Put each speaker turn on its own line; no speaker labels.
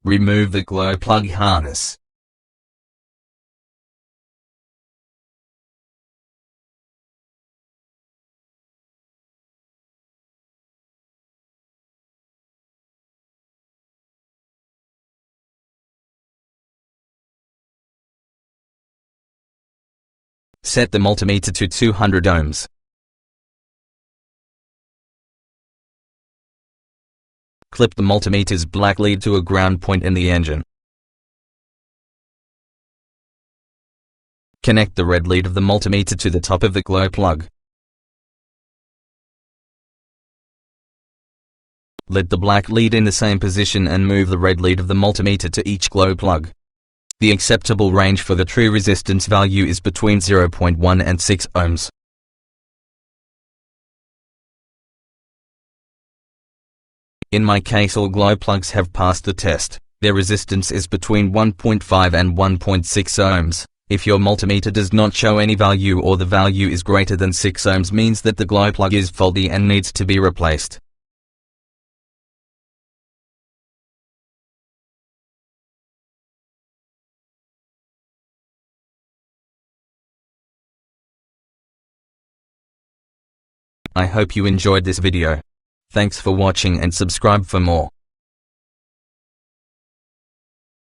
Remove the glow plug harness. Set the multimeter to 200 ohms. Clip the multimeter's black lead to a ground point in the engine. Connect the red lead of the multimeter to the top of the glow plug. Let the black lead in the same position and move the red lead of the multimeter to each glow plug. The acceptable range for the true resistance value is between 0.1 and 6 ohms. In my case, all glow plugs have passed the test. Their resistance is between 1.5 and 1.6 ohms. If your multimeter does not show any value or the value is greater than 6 ohms, means that the glow plug is faulty and needs to be replaced. I hope you enjoyed this video. Thanks for watching and subscribe for more.